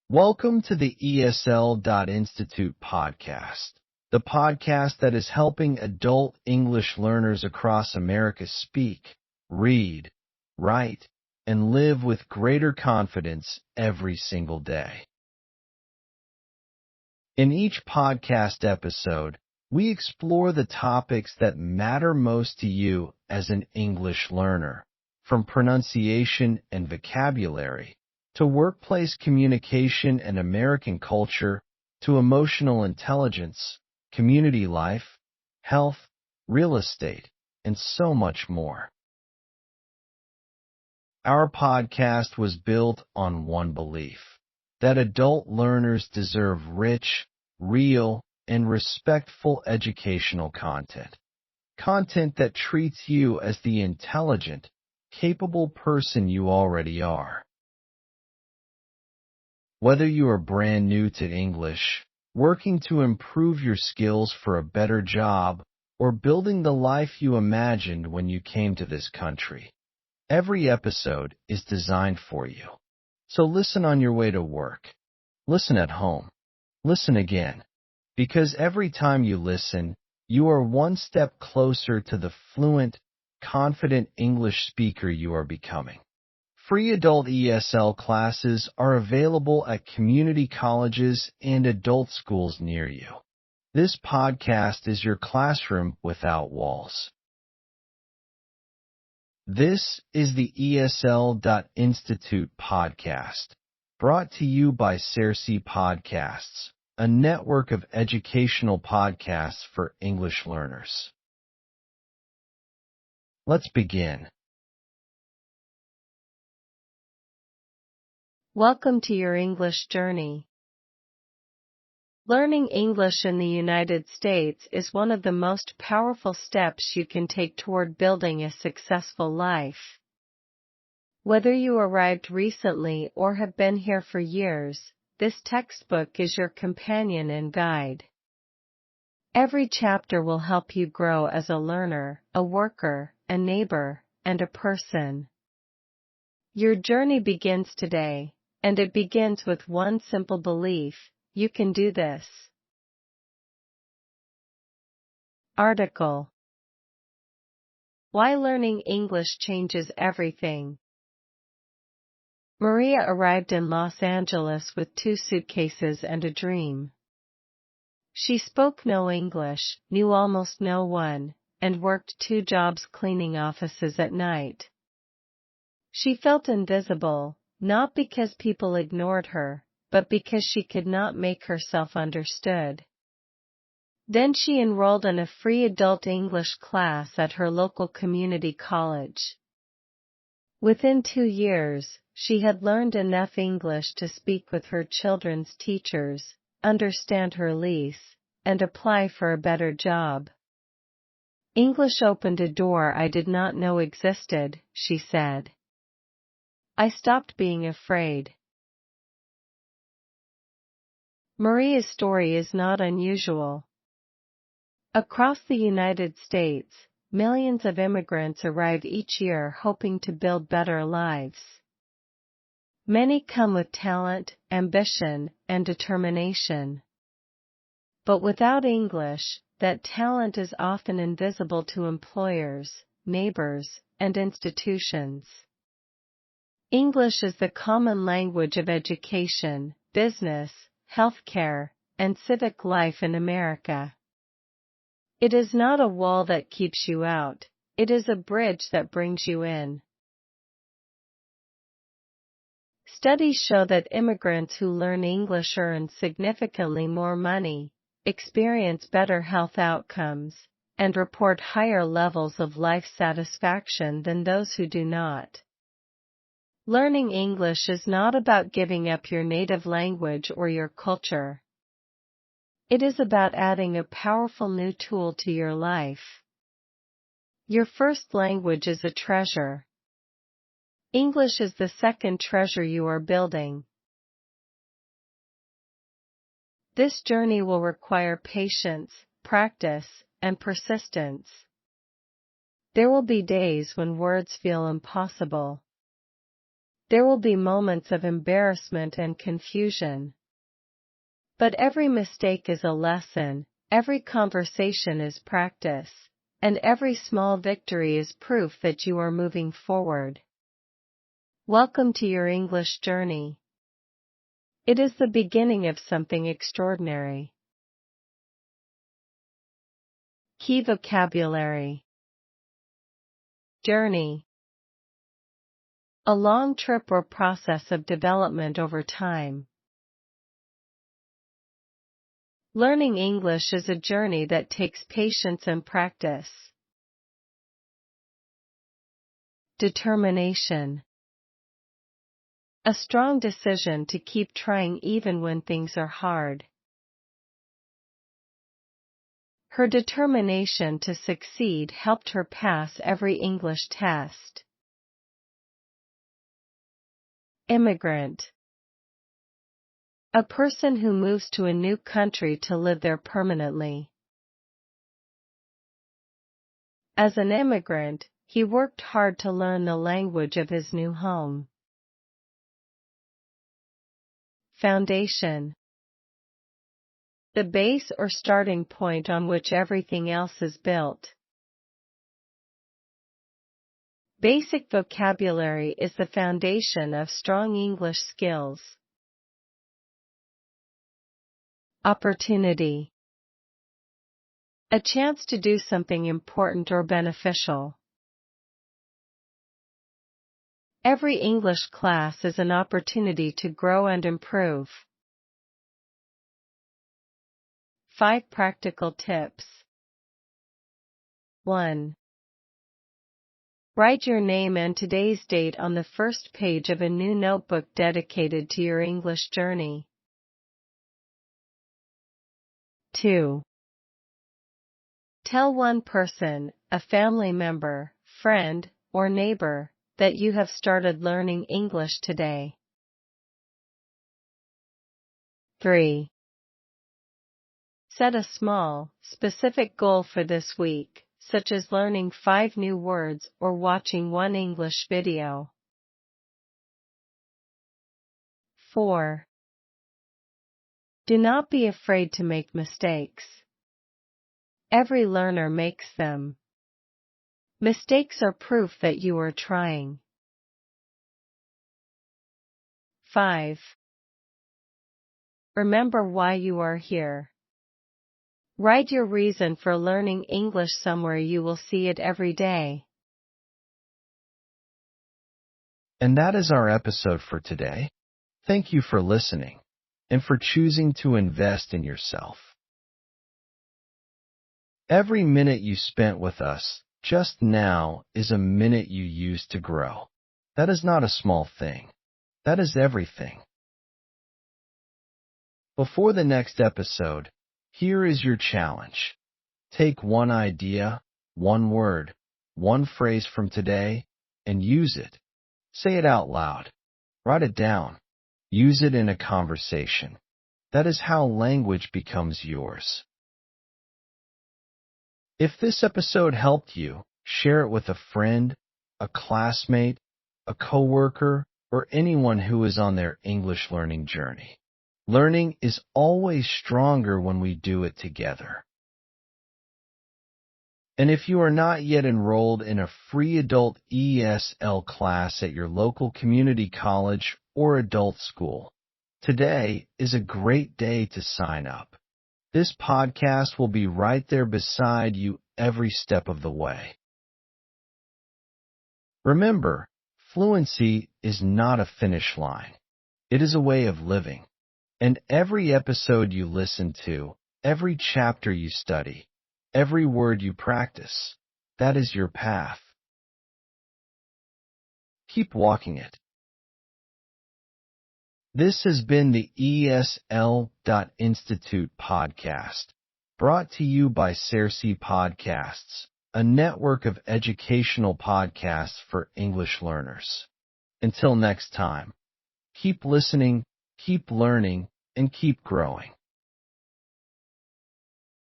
Welcome to the ESL.Institute podcast, the podcast that is helping adult English learners across America speak, read, write, and live with greater confidence every single day. In each podcast episode, we explore the topics that matter most to you as an English learner, from pronunciation and vocabulary to workplace communication and American culture, to emotional intelligence, community life, health, real estate, and so much more. Our podcast was built on one belief: that adult learners deserve rich, real, and respectful educational content. Content that treats you as the intelligent, capable person you already are. Whether you are brand new to English, working to improve your skills for a better job, or building the life you imagined when you came to this country, every episode is designed for you. So listen on your way to work. Listen at home. Listen again. Because every time you listen, you are one step closer to the fluent, confident English speaker you are becoming. Free adult ESL classes are available at community colleges and adult schools near you. This podcast is your classroom without walls. This is the ESL.Institute podcast, brought to you by Sersea Podcasts, a network of educational podcasts for English learners. Let's begin. Welcome to your English journey. Learning English in the United States is one of the most powerful steps you can take toward building a successful life. Whether you arrived recently or have been here for years, this textbook is your companion and guide. Every chapter will help you grow as a learner, a worker, a neighbor, and a person. Your journey begins today. And it begins with one simple belief: you can do this. Article: Why Learning English Changes Everything. Maria arrived in Los Angeles with 2 suitcases and a dream. She spoke no English, knew almost no one, and worked 2 jobs cleaning offices at night. She felt invisible, not because people ignored her, but because she could not make herself understood. Then she enrolled in a free adult English class at her local community college. Within 2 years, she had learned enough English to speak with her children's teachers, understand her lease, and apply for a better job. English opened a door I did not know existed, she said. I stopped being afraid. Maria's story is not unusual. Across the United States, millions of immigrants arrive each year hoping to build better lives. Many come with talent, ambition, and determination. But without English, that talent is often invisible to employers, neighbors, and institutions. English is the common language of education, business, healthcare, and civic life in America. It is not a wall that keeps you out, it is a bridge that brings you in. Studies show that immigrants who learn English earn significantly more money, experience better health outcomes, and report higher levels of life satisfaction than those who do not. Learning English is not about giving up your native language or your culture. It is about adding a powerful new tool to your life. Your first language is a treasure. English is the second treasure you are building. This journey will require patience, practice, and persistence. There will be days when words feel impossible. There will be moments of embarrassment and confusion. But every mistake is a lesson, every conversation is practice, and every small victory is proof that you are moving forward. Welcome to your English journey. It is the beginning of something extraordinary. Key vocabulary. Journey. A long trip or process of development over time. Learning English is a journey that takes patience and practice. Determination. A strong decision to keep trying even when things are hard. Her determination to succeed helped her pass every English test. Immigrant. A person who moves to a new country to live there permanently. As an immigrant, he worked hard to learn the language of his new home. Foundation. The base or starting point on which everything else is built. Basic vocabulary is the foundation of strong English skills. Opportunity. A chance to do something important or beneficial. Every English class is an opportunity to grow and improve. 5 practical tips. 1. Write your name and today's date on the first page of a new notebook dedicated to your English journey. 2. Tell one person, a family member, friend, or neighbor, that you have started learning English today. 3. Set a small, specific goal for this week, such as learning 5 new words or watching 1 English video. 4. Do not be afraid to make mistakes. Every learner makes them. Mistakes are proof that you are trying. 5. Remember why you are here. Write your reason for learning English somewhere you will see it every day. And that is our episode for today. Thank you for listening and for choosing to invest in yourself. Every minute you spent with us just now is a minute you used to grow. That is not a small thing. That is everything. Before the next episode, here is your challenge. Take one idea, one word, one phrase from today, and use it. Say it out loud. Write it down. Use it in a conversation. That is how language becomes yours. If this episode helped you, share it with a friend, a classmate, a coworker, or anyone who is on their English learning journey. Learning is always stronger when we do it together. And if you are not yet enrolled in a free adult ESL class at your local community college or adult school, today is a great day to sign up. This podcast will be right there beside you every step of the way. Remember, fluency is not a finish line. It is a way of living. And every episode you listen to, every chapter you study, every word you practice, that is your path. Keep walking it. This has been the ESL.Institute podcast, brought to you by Sersea Podcasts, a network of educational podcasts for English learners. Until next time, keep listening, keep learning, and keep growing.